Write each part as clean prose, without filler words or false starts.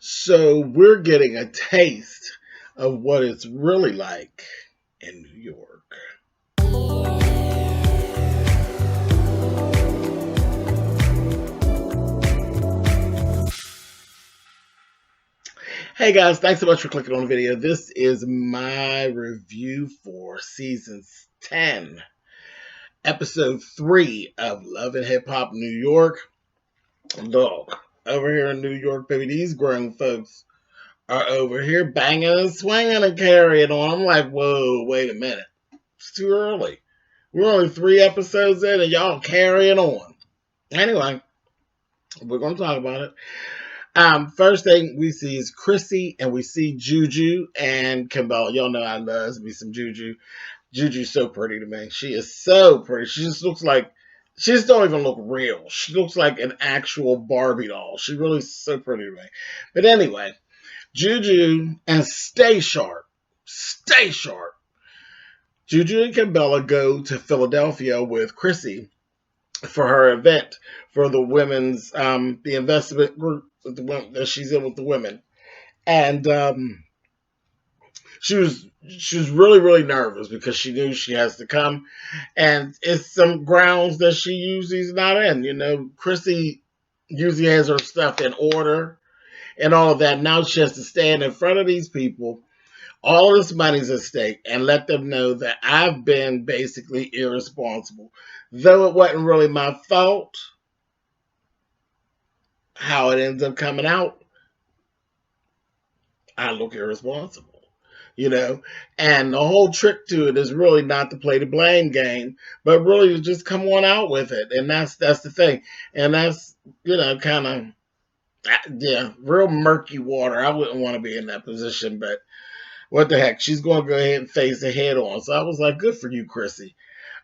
So we're getting a taste of what it's really like in New York. Hey guys, thanks so much for clicking on the video. This is my review for season 10, episode 3 of Love and Hip Hop New York. Look, over here in New York, baby, these grown folks are over here banging and swinging and carrying on. I'm like, whoa, wait a minute. It's too early. We're only 3 episodes in and y'all carrying on. Anyway, we're going to talk about it. First thing we see is Chrissy, and we see Juju and Kimball. Y'all know I love me some Juju. Juju's so pretty to me. She is so pretty. She just looks like, she just don't even look real. She looks like an actual Barbie doll. She really is so pretty to me. But anyway, Juju and Stay Sharp. Stay Sharp. Juju and Kimbella go to Philadelphia with Chrissy for her event for the women's, the investment group that she's in with the women. And she was really nervous because she knew she has to come, and it's some grounds that she usually is not in. You know, Chrissy usually has her stuff in order and all of that. Now she has to stand in front of these people. All of this money's at stake, and let them know that I've been basically irresponsible. Though it wasn't really my fault how it ends up coming out, I look irresponsible, you know? And the whole trick to it is really not to play the blame game, but really to just come on out with it. And that's the thing. And that's, you know, kind of, yeah, real murky water. I wouldn't want to be in that position, but what the heck? She's going to go ahead and face it head on. So I was like, good for you, Chrissy.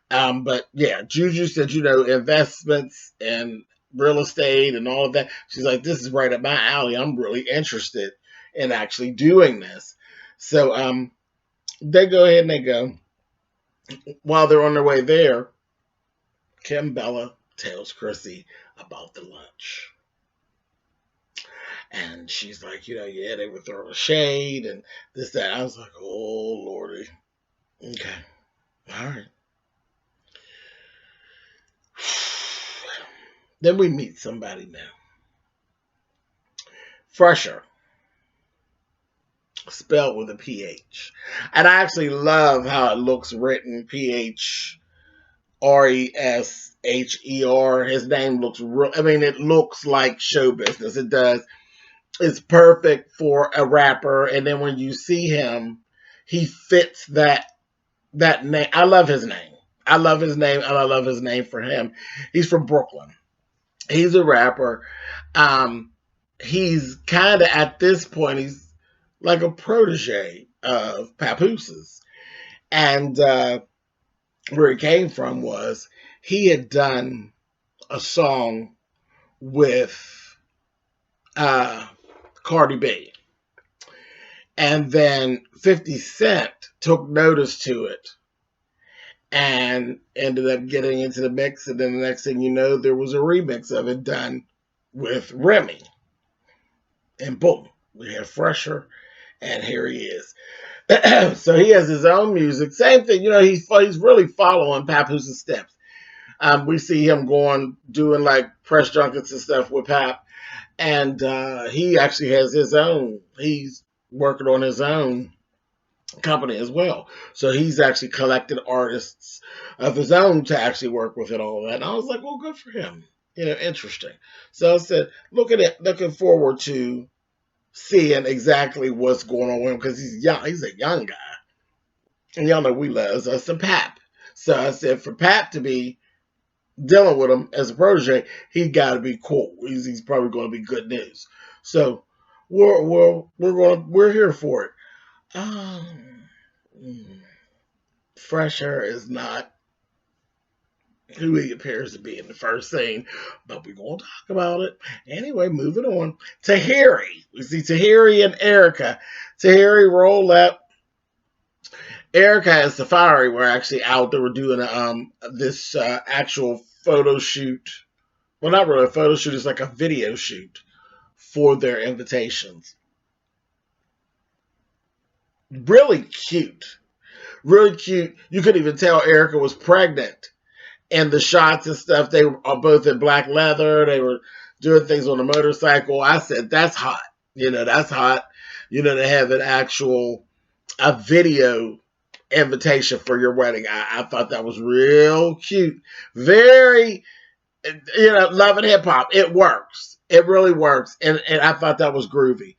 But yeah, Juju said, you know, investments and real estate and all of that. She's like, this is right up my alley. I'm really interested in actually doing this. So they go ahead and they go. While they're on their way there, Kim Bella tells Chrissy about the lunch. And she's like, you know, yeah, they were throwing shade and this, that. I was like, oh, Lordy. Okay. All right. Then we meet somebody now. Fresher. Spelled with a PH. And I actually love how it looks written. PHRESHER. His name looks real. I mean, it looks like show business. It does. It's perfect for a rapper. And then when you see him, he fits that name. I love his name. I love his name, and I love his name for him. He's from Brooklyn. He's a rapper. He's kind of, at this point, he's like a protege of Papooses. And where he came from was he had done a song with Cardi B. And then 50 Cent took notice to it and ended up getting into the mix. And then the next thing you know, there was a remix of it done with Remy. And boom, we had Fresher, and here he is. So he has his own music. Same thing, you know, he's really following Papoose' steps. We see him doing like press junkets and stuff with Pap. And he actually has his own, he's working on his own company as well. So he's actually collected artists of his own to actually work with and all that. And I was like, well, good for him. You know, interesting. So I said, looking forward to seeing exactly what's going on with him, because he's young. He's a young guy. And y'all know we love us some Pap. So I said, for Pap to be dealing with him as a protege, he got to be cool. He's probably going to be good news. So we're here for it. Fresher is not who he appears to be in the first scene, but we're going to talk about it. Anyway, moving on. Tahiri. We see Tahiri and Erica. Tahiri roll up. Erica and Safari were actually out. They were doing this actual photo shoot. Well, not really a photo shoot. It's like a video shoot for their invitations. Really cute. Really cute. You could even tell Erica was pregnant. And the shots and stuff, they were both in black leather. They were doing things on a motorcycle. I said, that's hot. That's hot. To have an actual a video invitation for your wedding. I thought that was real cute. Very, loving hip hop. It works. It really works. And I thought that was groovy.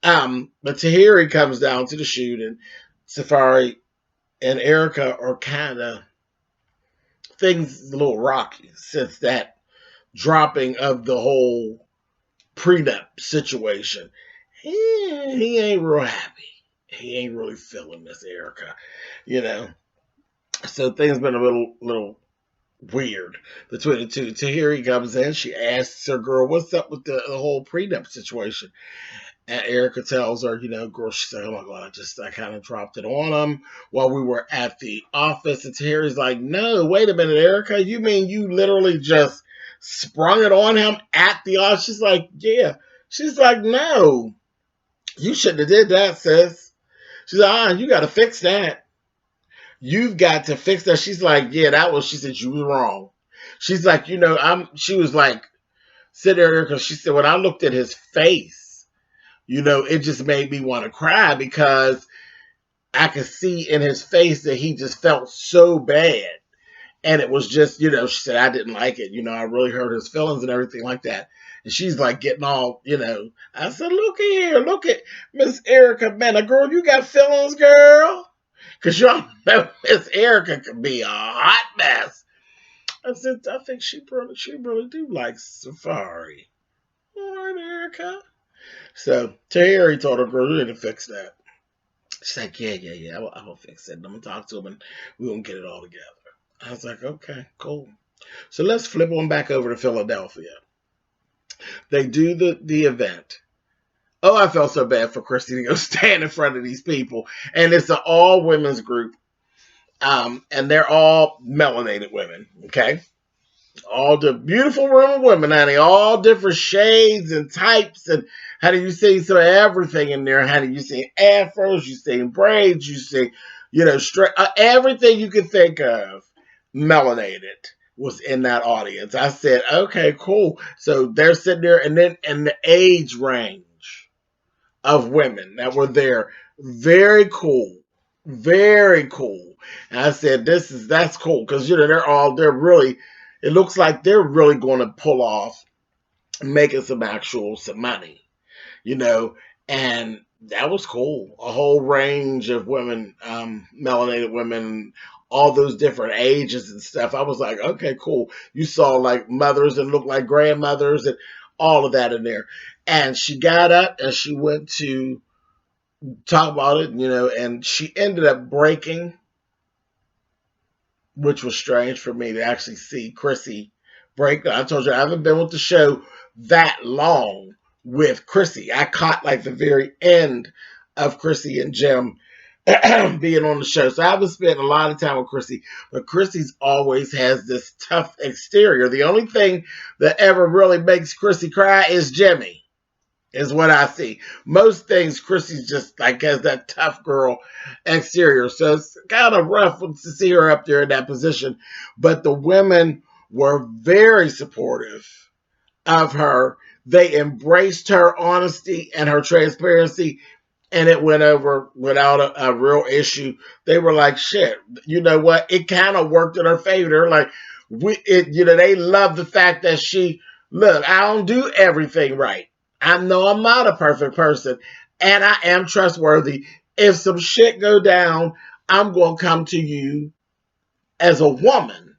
But Tahiri comes down to the shoot, and Safari and Erica are kind of, things a little rocky since that dropping of the whole prenup situation. He ain't real happy. He ain't really feeling Miss Erica, So things been a little weird between the two. Tahiri comes in. She asks her girl, "What's up with the whole prenup situation?" And Erica tells her, girl, she said, "Oh my God, I kind of dropped it on him while we were at the office." And Tahiri's like, "No, wait a minute, Erica. You mean you literally just sprung it on him at the office?" She's like, "Yeah." She's like, "No, you shouldn't have did that, sis." She's like, "You got to fix that. You've got to fix that." She's like, "Yeah, she said, you were wrong." She's like, she was like, sit there, because she said, when I looked at his face, it just made me want to cry, because I could see in his face that he just felt so bad. And it was just, she said, I didn't like it. I really hurt his feelings and everything like that. And she's like getting all, I said, look here, look at Miss Erica, man, a girl, you got feelings, girl? Because y'all know Miss Erica can be a hot mess. I said, I think she really do like Safari. All right, Erica. So Tahiri told her, girl, you need to fix that. She's like, yeah, I'm going to fix it. I'm going to talk to him, and we're going to get it all together. I was like, okay, cool. So let's flip on back over to Philadelphia. They do the event. Oh, I felt so bad for Christy to go stand in front of these people. And it's an all women's group. And they're all melanated women, okay? All the beautiful women, honey, all different shades and types. And how do you see some of everything in there? How do you see afros? You see braids? You see, straight, everything you can think of melanated was in that audience. I said, okay, cool. So they're sitting there, and then in the age range of women that were there, very cool. Very cool. And I said, that's cool, because they're really, it looks like they're really going to pull off making some money, and that was cool. A whole range of women, melanated women, all those different ages and stuff. I was like, okay, cool. You saw like mothers and looked like grandmothers and all of that in there. And she got up and she went to talk about it, and she ended up breaking, which was strange for me to actually see Chrissy break. I told you I haven't been with the show that long with Chrissy. I caught like the very end of Chrissy and Jim being on the show. So I haven't spent a lot of time with Chrissy, but Chrissy's always has this tough exterior. The only thing that ever really makes Chrissy cry is Jimmy. Is what I see. Most things, Chrissy's just like has that tough girl exterior. So it's kind of rough to see her up there in that position. But the women were very supportive of her. They embraced her honesty and her transparency, and it went over without a real issue. They were like, shit, you know what? It kind of worked in her favor. They're like, they love the fact that look, I don't do everything right. I know I'm not a perfect person, and I am trustworthy. If some shit go down, I'm going to come to you as a woman,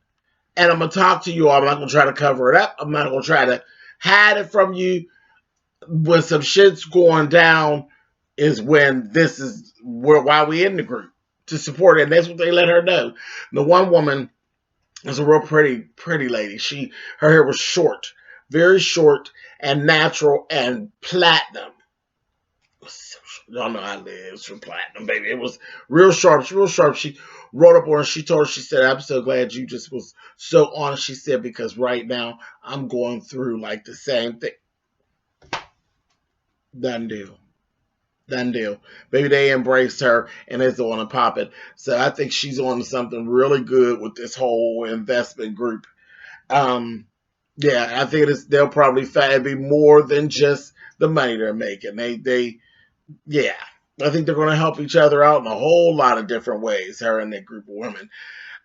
and I'm going to talk to you. I'm not going to try to cover it up. I'm not going to try to hide it from you. When some shit's going down is when why we in the group, to support it. And that's what they let her know. The one woman was a real pretty lady. Her hair was short, very short, and natural and platinum. Y'all know I live for platinum, baby. It was real sharp. She wrote up on her. She said, I'm so glad you just was so honest. She said, because right now I'm going through like the same thing. Done deal. Done deal. Maybe they embraced her and it's on and pop it. So I think she's on to something really good with this whole investment group. Um, yeah, I think they'll probably be more than just the money they're making. Yeah, I think they're going to help each other out in a whole lot of different ways. Her and that group of women.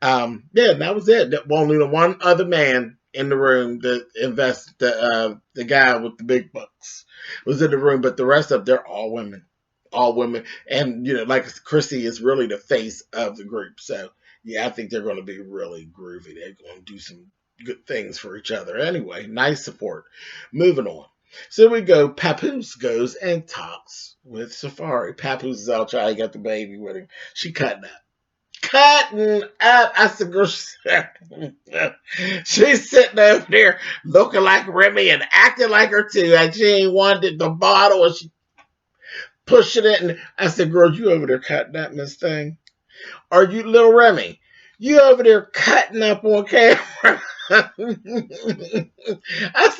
Yeah, that was it. Only the one other man in the room that invests the guy with the big bucks was in the room, but the rest of they're all women, and like Chrissy is really the face of the group. So yeah, I think they're going to be really groovy. They're going to do some good things for each other. Anyway, nice support. Moving on. So we go. Papoose goes and talks with Safari. Papoose is out trying to get the baby with him. She cutting up. Cutting up. I said, girl, she's sitting over there looking like Remy and acting like her too. And she ain't wanted the bottle and she pushing it. And I said, girl, you over there cutting up, Miss Thing? Are you little Remy? You over there cutting up on camera? I said,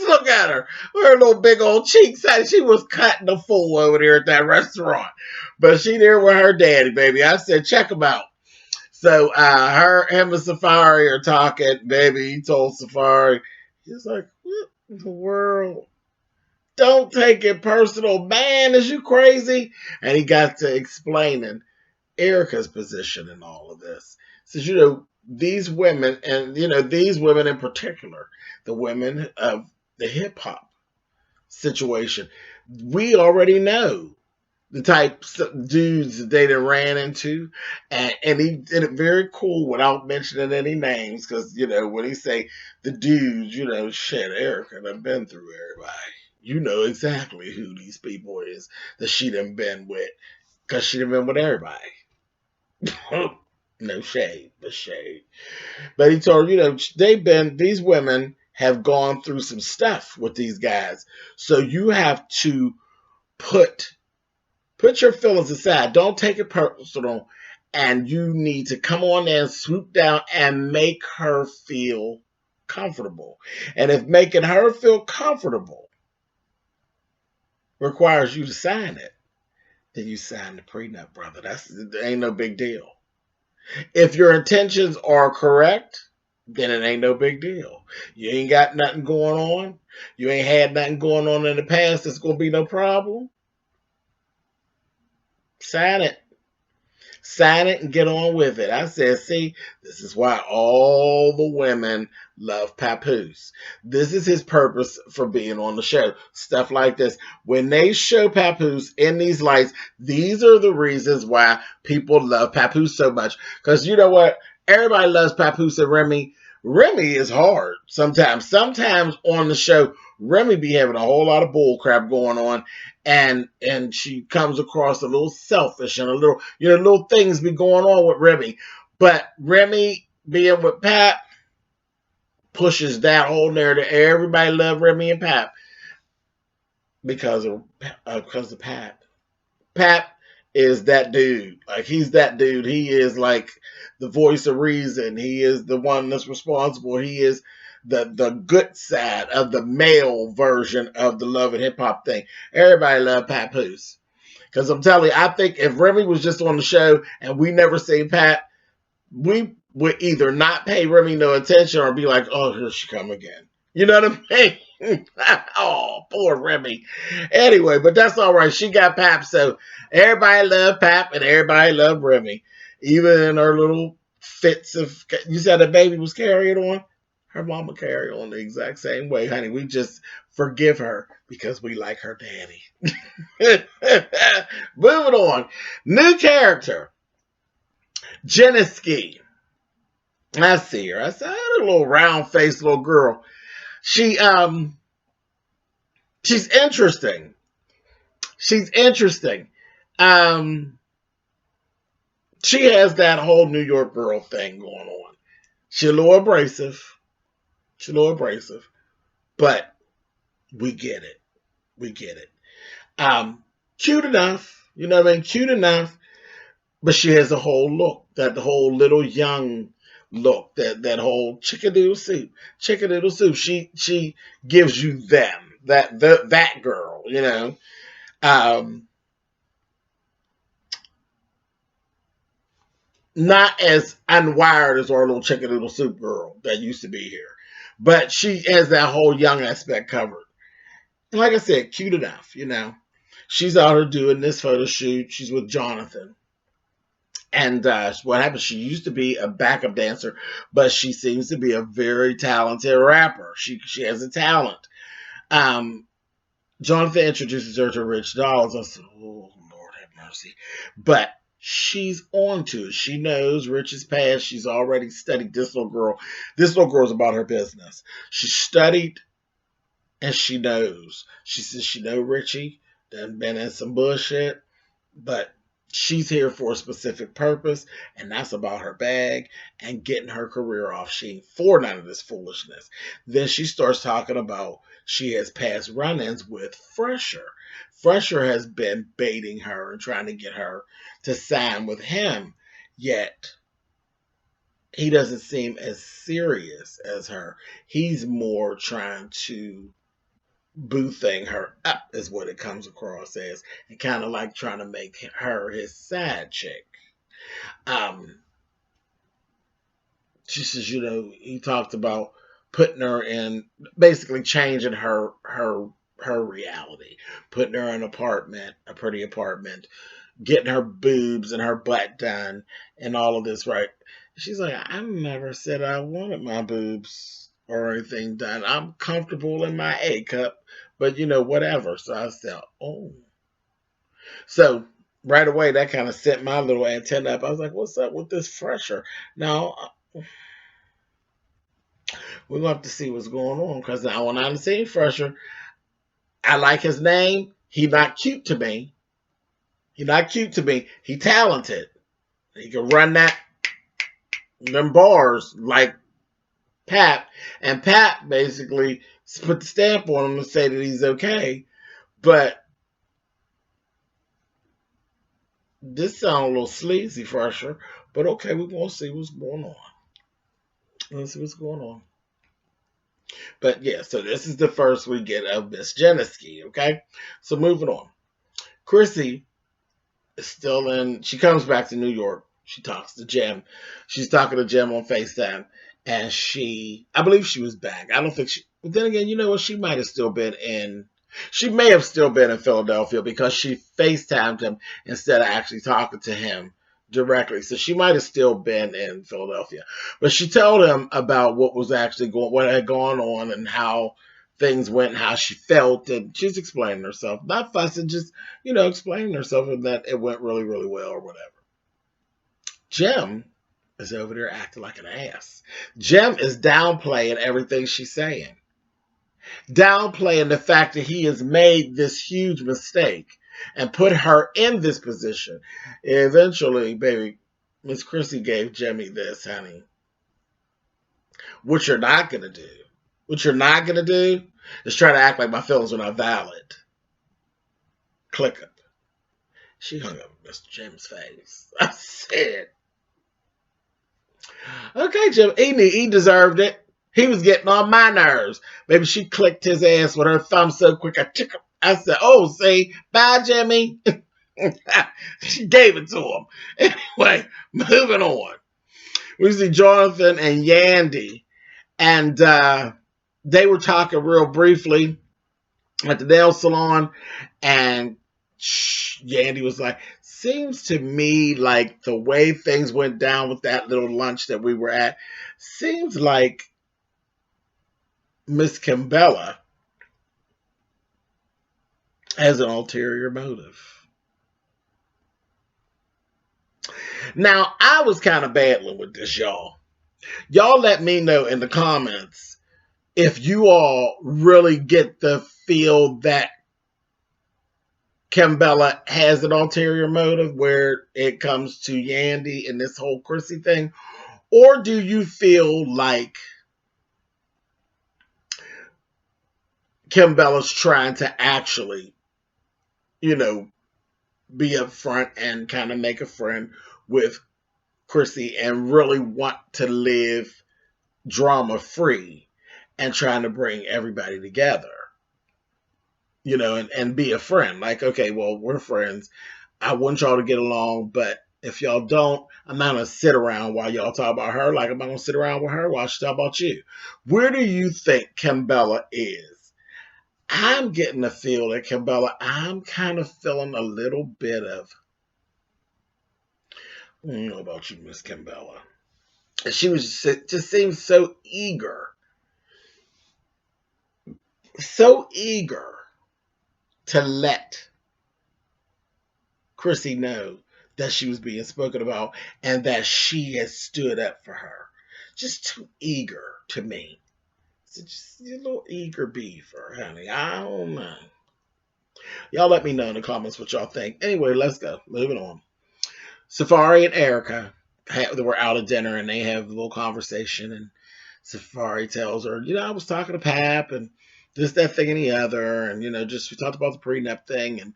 look at her. Her little big old cheeks. She was cutting the fool over there at that restaurant. But she there with her daddy, baby. I said, check him out. So him and Safari are talking. Baby, he told Safari, he's like, what in the world? Don't take it personal. Man, is you crazy? And he got to explaining Erica's position in all of this. Says, these women, and these women in particular, the women of the hip hop situation, we already know the types of dudes that they done ran into, and he did it very cool without mentioning any names, because when he say the dudes, shit, Erica done been through everybody. You know exactly who these people is that she done been with, because she done been with everybody. No shade, but shade. But he told these women have gone through some stuff with these guys, so you have to put your feelings aside. Don't take it personal. And you need to come on there and swoop down and make her feel comfortable. And if making her feel comfortable requires you to sign it, then you sign the prenup, brother. That ain't no big deal. If your intentions are correct, then it ain't no big deal. You ain't got nothing going on. You ain't had nothing going on in the past. It's going to be no problem. Sign it. Sign it and get on with it. I said, see, this is why all the women love Papoose. This is his purpose for being on the show. Stuff like this. When they show Papoose in these lights, these are the reasons why people love Papoose so much. Because you know what? Everybody loves Papoose and Remy. Remy is hard sometimes. Sometimes on the show, Remy be having a whole lot of bull crap going on, and she comes across a little selfish and a little, little things be going on with Remy. But Remy being with Pap pushes that whole narrative. Everybody love Remy and Pap because of Pap. Pap is that dude. Like, he's that dude. He is like the voice of reason. He is the one that's responsible. He is the good side of the male version of the love and hip hop thing. Everybody love Papoose. Because I'm telling you, I think if Remy was just on the show and we never seen Pat, we would either not pay Remy no attention or be like, oh, here she come again. You know what I mean? Oh, poor Remy. Anyway, but that's all right. She got Pap, so everybody love Pap and everybody love Remy. Even in her little fits of, you said the baby was carrying on? Her mama carry on the exact same way, honey. We just forgive her because we like her daddy. Moving on. New character. Jeniski. I see her. I said, a little round-faced little girl. She's interesting. She's interesting. She has that whole New York girl thing going on. She's a little abrasive. But we get it. Cute enough, you know what I mean? Cute enough, but she has a whole look, that whole little young look, that whole chickadoodle soup. She gives you that girl, Um, not as unwired as our little chicken little soup girl that used to be here, but she has that whole young aspect covered. And like I said, cute enough, you know. She's out here doing this photo shoot. She's with Jonathan. And what happened? She used to be a backup dancer, but she seems to be a very talented rapper. She has a talent. Um, Jonathan introduces her to Rich Dollaz. I said, "Oh Lord, have mercy!" But she's on to it. She knows Rich's past. She's already studied this little girl. This little girl's about her business. She studied and she knows. She says she know Richie. Done been in some bullshit, but she's here for a specific purpose, and that's about her bag and getting her career off. She ain't for none of this foolishness. Then she starts talking about she has past run-ins with Fresher. Fresher has been baiting her and trying to get her to sign with him, yet he doesn't seem as serious as her. He's more trying to boothing her up is what it comes across as, and kind of like trying to make her his side chick. Um, she says, you know, he talked about putting her in, basically changing her reality, putting her in an apartment, a pretty apartment, getting her boobs and her butt done, and all of this, right? She's like, I never said I wanted my boobs or anything done. I'm comfortable in my A cup, but you know, whatever. So I said, oh. So right away, that kind of set my little antenna up. I was like, what's up with this Fresher? Now, we're going to have to see what's going on, because now when I'm seeing Fresher, I like his name. He not cute to me. He not cute to me. He talented. He can run them bars like Pap, and Pap basically put the stamp on him and say that he's okay. But this sounds a little sleazy, Fresher. But okay, we're gonna see what's going on. Let's see what's going on. But yeah, so this is the first we get of Miss Jeniski. Okay, so moving on. Chrissy is still in. She comes back to New York. She talks to Jim. She's talking to Jim on FaceTime. And I believe she was back. I don't think but then again, you know what? She might have still been she may have still been in Philadelphia, because she FaceTimed him instead of actually talking to him directly. So she might have still been in Philadelphia. But she told him about what had gone on and how things went and how she felt. And she's explaining herself. Not fussing, just, explaining herself, and that it went really, really well or whatever. Jim is over there acting like an ass. Jim is downplaying everything she's saying. Downplaying the fact that he has made this huge mistake and put her in this position. Eventually, baby, Miss Chrissy gave Jimmy this, honey. What you're not going to do, is try to act like my feelings are not valid. Click it. She hung up Mr. Jim's face. I said, okay, Jim, he deserved it. He was getting on my nerves. Maybe she clicked his ass with her thumb so quick. I said, oh, see, bye, Jimmy. She gave it to him. Anyway, moving on. We see Jonathan and Yandy. And they were talking real briefly at the nail salon. And Yandy was like, seems to me like the way things went down with that little lunch that we were at, seems like Miss Kimbella has an ulterior motive. Now, I was kind of battling with this, y'all. Y'all let me know in the comments if you all really get the feel that Kimbella has an ulterior motive where it comes to Yandy and this whole Chrissy thing. Or do you feel like Kimbella's trying to actually, be upfront and kind of make a friend with Chrissy and really want to live drama free and trying to bring everybody together? and be a friend. Like, okay, well, we're friends. I want y'all to get along, but if y'all don't, I'm not going to sit around while y'all talk about her. Like, I'm not going to sit around with her while she talk about you. Where do you think Kimbella is? I'm getting the feel that Kimbella, I'm kind of feeling a little bit of, I don't know about you, Miss Kimbella. She was just seemed so eager to let Chrissy know that she was being spoken about and that she had stood up for her. Just too eager to me. So just a little eager beaver, honey. I don't know. Y'all let me know in the comments what y'all think. Anyway, let's go. Moving on. Safari and Erica they were out at dinner and they have a little conversation, and Safari tells her, I was talking to Pap and this, that thing, and the other, and just we talked about the prenup thing, and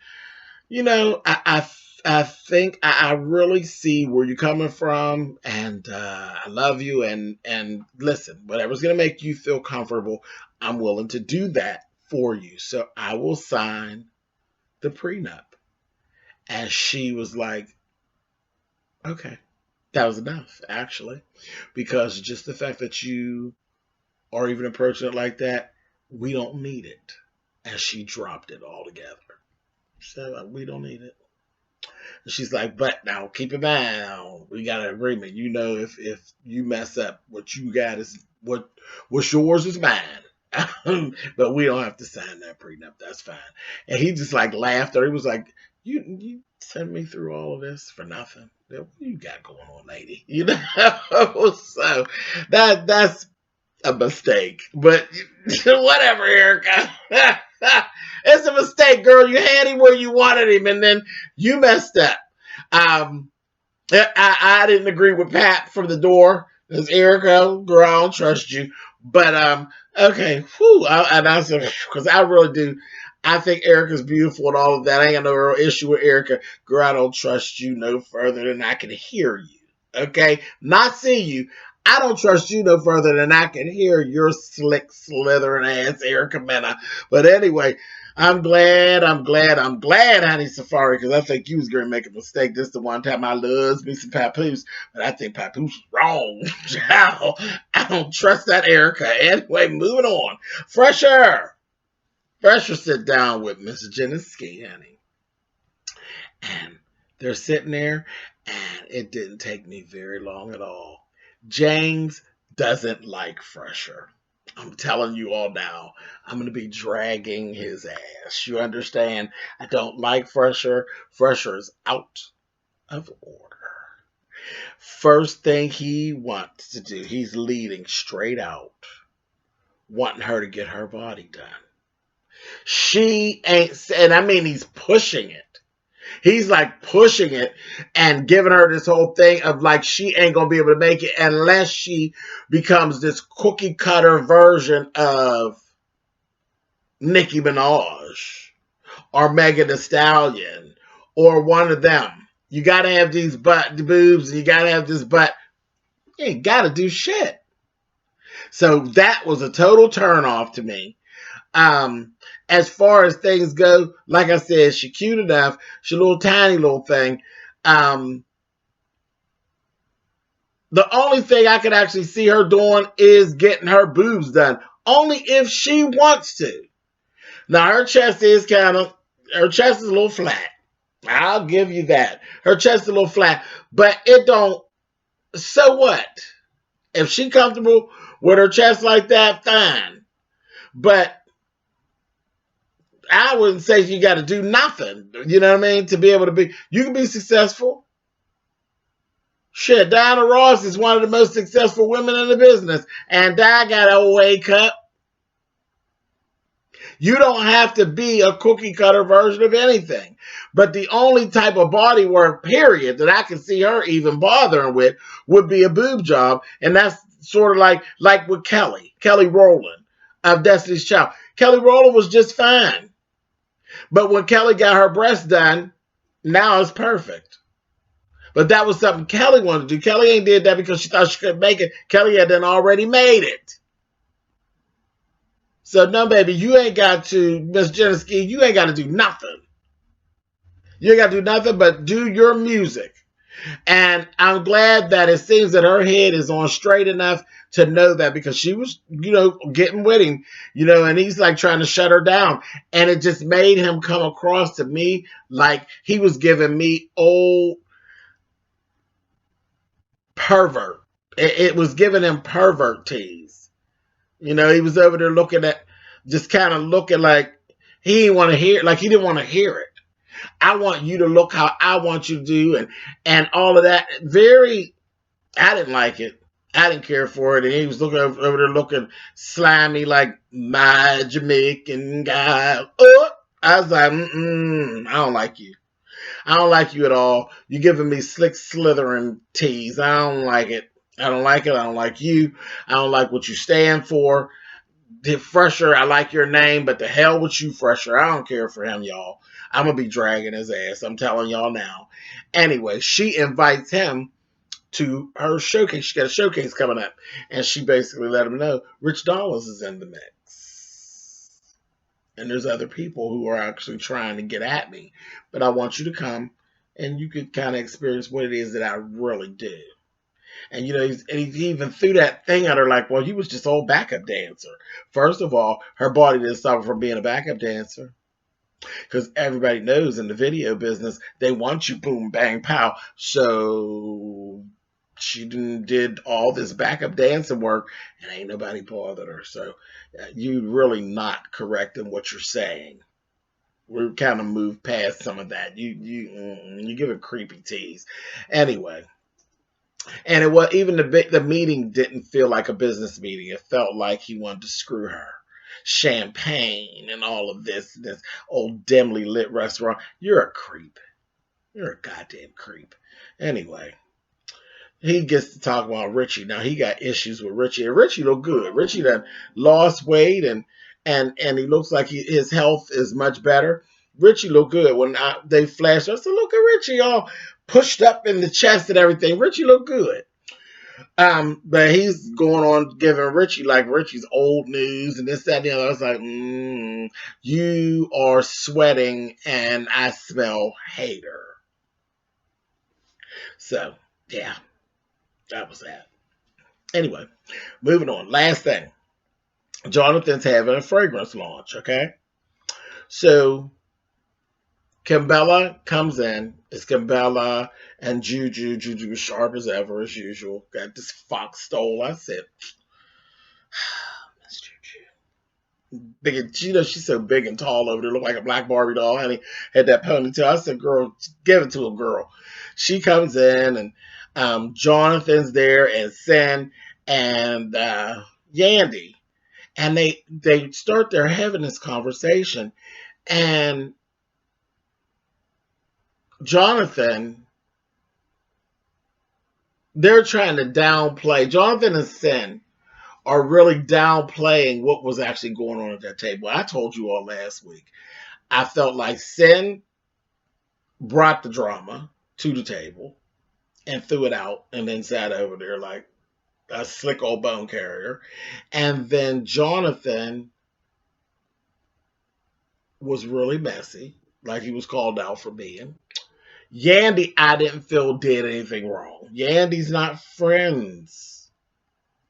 I think I really see where you're coming from, and I love you, and listen, whatever's gonna make you feel comfortable, I'm willing to do that for you. So I will sign the prenup. And she was like, okay. That was enough, actually, because just the fact that you are even approaching it like that, we don't need it. And she dropped it altogether. She said, we don't need it. And she's like, but now keep in mind, now, we got an agreement. If you mess up, what you got is what's yours is mine. But we don't have to sign that prenup. That's fine. And he just like laughed, or he was like, you sent me through all of this for nothing. What you got going on, lady? So that's a mistake. But whatever, Erica. It's a mistake, girl. You had him where you wanted him, and then you messed up. I didn't agree with Pat from the door. Because Erica, girl, I don't trust you. But okay, because I really do. I think Erica's beautiful and all of that. I ain't got no real issue with Erica. Girl, I don't trust you no further than I can hear you. Okay? Not see you. I don't trust you no further than I can hear your slick, slithering ass Erica Mena. But anyway, I'm glad, honey, Safari, because I think you was going to make a mistake. This is the one time I loves me some Papoose, but I think Papoose is wrong. I don't trust that Erica. Anyway, moving on. Fresher sit down with Miss Jeniski, honey. And they're sitting there, and it didn't take me very long at all. James doesn't like Fresher. I'm telling you all now, I'm going to be dragging his ass. You understand? I don't like Fresher. Fresher's out of order. First thing he wants to do, he's leading straight out, wanting her to get her body done. She ain't, and I mean, he's pushing it. He's like pushing it and giving her this whole thing of like she ain't going to be able to make it unless she becomes this cookie cutter version of Nicki Minaj or Megan Thee Stallion or one of them. You got to have these boobs and you got to have this butt. You ain't got to do shit. So that was a total turnoff to me. As far as things go, like I said, she cute enough. She a little tiny little thing. The only thing I could actually see her doing is getting her boobs done. Only if she wants to. Now, her chest is a little flat. I'll give you that. Her chest is a little flat. But it don't, so what? If she comfortable with her chest like that, fine. But I wouldn't say you got to do nothing, you know what I mean, to be able to be, you can be successful. Shit, Diana Ross is one of the most successful women in the business, and Di got an OA cup. You don't have to be a cookie cutter version of anything. But the only type of body work, period, that I can see her even bothering with would be a boob job, and that's sort of like with Kelly Rowland of Destiny's Child. Kelly Rowland was just fine. But when Kelly got her breasts done, now it's perfect. But that was something Kelly wanted to do. Kelly ain't did that because she thought she couldn't make it. Kelly had done already made it. So no, baby, you ain't got to, Miss Jeniski, you ain't got to do nothing. You ain't got to do nothing but do your music. And I'm glad that it seems that her head is on straight enough to know that, because she was, getting with him, and he's like trying to shut her down. And it just made him come across to me like he was giving me old pervert. It was giving him pervert tease. He was over there looking at, just kind of looking like he didn't want to hear, like he didn't want to hear it. I want you to look how I want you to do, and all of that. I didn't like it. I didn't care for it. And he was looking over there looking slimy like my Jamaican guy. Oh, I was like, I don't like you. I don't like you at all. You're giving me slick slithering tease. I don't like it. I don't like it. I don't like you. I don't like what you stand for. Fresher, I like your name, but the hell with you, Fresher. I don't care for him, y'all. I'm going to be dragging his ass. I'm telling y'all now. Anyway, she invites him to her showcase. She got a showcase coming up. And she basically let him know Rich Dollaz is in the mix. And there's other people who are actually trying to get at me. But I want you to come and you could kind of experience what it is that I really do. And, he even threw that thing at her like, well, he was just old backup dancer. First of all, her body didn't suffer from being a backup dancer. Because everybody knows in the video business, they want you boom, bang, pow. So she did all this backup dancing work, and ain't nobody bothered her. So you're really not correct in what you're saying. We're kind of moved past some of that. You give a creepy tease. Anyway. And it was even the meeting didn't feel like a business meeting. It felt like he wanted to screw her. Champagne and all of this old dimly lit restaurant. You're a creep. You're a goddamn creep. Anyway, he gets to talk about Richie. Now he got issues with Richie, and Richie look good. Richie done lost weight and he looks like his health is much better. Richie look good. When they flashed, I said, look at Richie all pushed up in the chest and everything. Richie look good. But he's going on giving Richie like Richie's old news and this, that, and the other. I was like, you are sweating and I smell hater. So, yeah, that was that. Anyway, moving on. Last thing. Jonathan's having a fragrance launch, okay? So, Kimbella comes in. It's Kimbella and Juju. Juju sharp as ever, as usual. Got this fox stole. I said, Miss Juju. Big, she's so big and tall over there. Look like a black Barbie doll. Honey, had that ponytail. I said, girl, give it to a girl. She comes in, and Jonathan's there, and Sin, and Yandy. And they start their having this conversation. And Jonathan, they're trying to downplay. Jonathan and Sin are really downplaying what was actually going on at that table. I told you all last week. I felt like Sin brought the drama to the table and threw it out and then sat over there like a slick old bone carrier. And then Jonathan was really messy, like he was called out for being. Yandy, I didn't feel did anything wrong. Yandy's not friends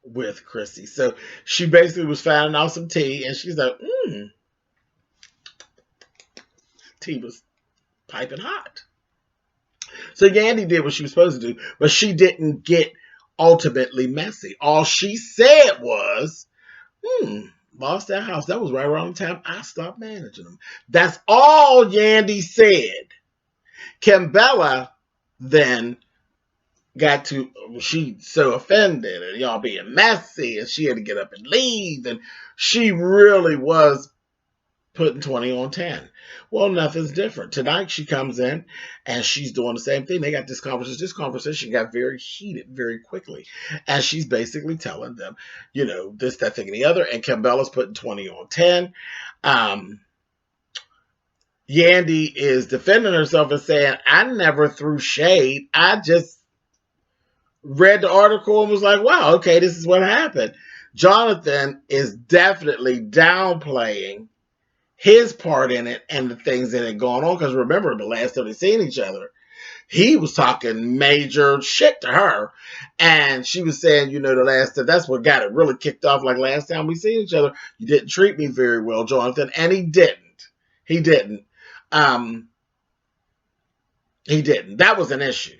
with Chrissy. So she basically was finding out some tea, and she's like, tea was piping hot. So Yandy did what she was supposed to do, but she didn't get ultimately messy. All she said was, lost that house. That was right around the time I stopped managing them. That's all Yandy said. Kimbella then got to, she's so offended and y'all being messy, and she had to get up and leave, and she really was putting 20 on 10. Well, nothing's different. Tonight she comes in and she's doing the same thing. They got this conversation. This conversation got very heated very quickly. And she's basically telling them, this, that, thing, and the other. And Kimbella's putting 20 on 10. Yandy is defending herself and saying, I never threw shade. I just read the article and was like, wow, okay, this is what happened. Jonathan is definitely downplaying his part in it and the things that had gone on. Because remember, the last time they seen each other, he was talking major shit to her. And she was saying, you know, the last time, that's what got it really kicked off. Like, last time we seen each other, you didn't treat me very well, Jonathan. And he didn't. He didn't. He didn't. That was an issue.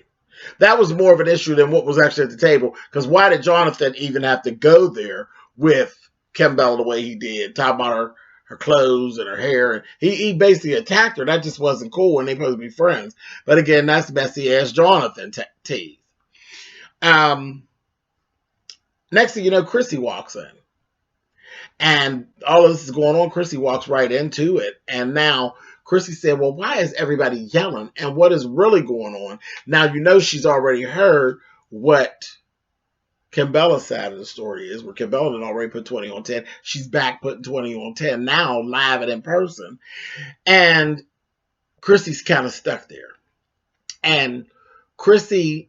That was more of an issue than what was actually at the table. Because why did Jonathan even have to go there with Kimbella the way he did? Talking about her clothes and her hair. And he basically attacked her. That just wasn't cool when they supposed to be friends. But again, that's messy ass Jonathan tease. Next thing you know, Chrissy walks in. And all of this is going on. Chrissy walks right into it. And now Chrissy said, well, why is everybody yelling? And what is really going on? Now, you know, she's already heard what Kimbella's side of the story is, where Kimbella had already put 20 on 10. She's back putting 20 on 10 now, live and in person. And Chrissy's kind of stuck there. And Chrissy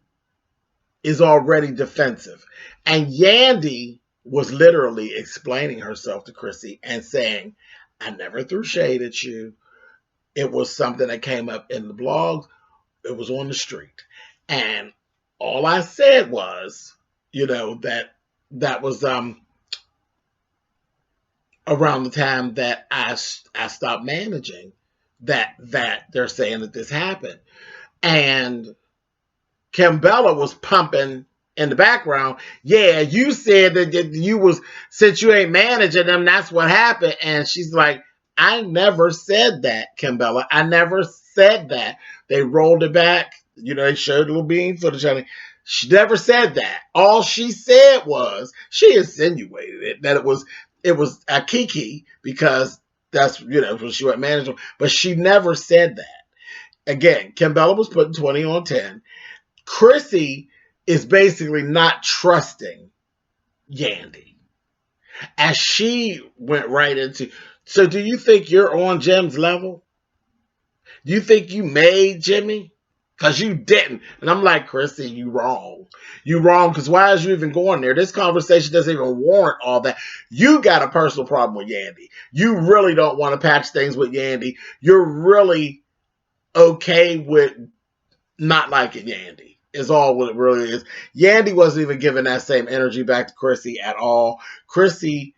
is already defensive. And Yandy was literally explaining herself to Chrissy and saying, I never threw shade at you. It was something that came up in the blog. It was on the street. And all I said was, you know, that was around the time that I stopped managing that they're saying that this happened. And Kimbella was pumping in the background. Yeah, you said that you was, since you ain't managing them, that's what happened. And she's like, I never said that, Kimbella. I never said that. They rolled it back. You know, they showed a little bean footage on it. She never said that. All she said was, she insinuated it, that it was a Kiki, because that's, you know, when she went management. But she never said that. Again, Kimbella was putting 20 on 10. Chrissy is basically not trusting Yandy. As she went right into, so do you think you're on Jim's level? Do you think you made Jimmy? Because you didn't. And I'm like, Chrissy, you wrong. You wrong, because why is you even going there? This conversation doesn't even warrant all that. You got a personal problem with Yandy. You really don't want to patch things with Yandy. You're really okay with not liking Yandy. Is all what it really is. Yandy wasn't even giving that same energy back to Chrissy at all. Chrissy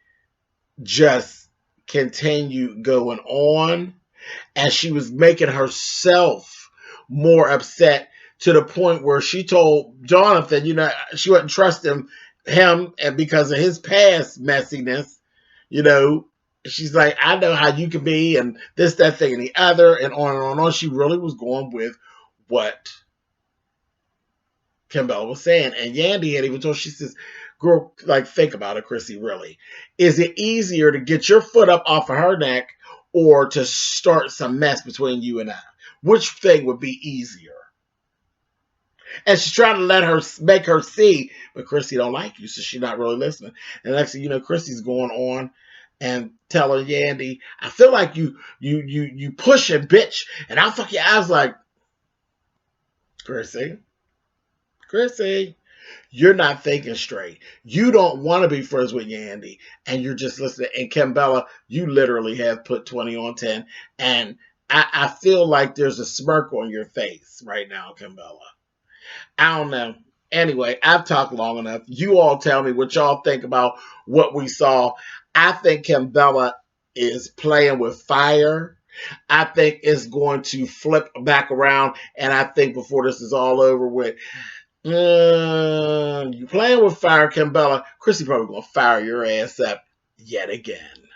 just continued going on, and she was making herself more upset, to the point where she told Jonathan, you know, she wouldn't trust him and because of his past messiness, you know, she's like, I know how you can be, and this, that, thing, and the other, and on and on and on. She really was going with what Kimbella was saying. And Yandy had even told, she says, girl, like, think about it, Chrissy, really. Is it easier to get your foot up off of her neck, or to start some mess between you and I? Which thing would be easier? And she's trying to make her see, but Chrissy don't like you, so she's not really listening. And next thing you know, Chrissy's going on and telling Yandy, I feel like you push a bitch, and I'll fuck your eyes. Like, Chrissy, you're not thinking straight. You don't want to be friends with Yandy, and you're just listening. And Kimbella, you literally have put 20 on 10, and I feel like there's a smirk on your face right now, Kimbella. I don't know. Anyway, I've talked long enough. You all tell me what y'all think about what we saw. I think Kimbella is playing with fire. I think it's going to flip back around, and I think before this is all over with, you playing with fire, Kimbella, Chrissy probably going to fire your ass up yet again.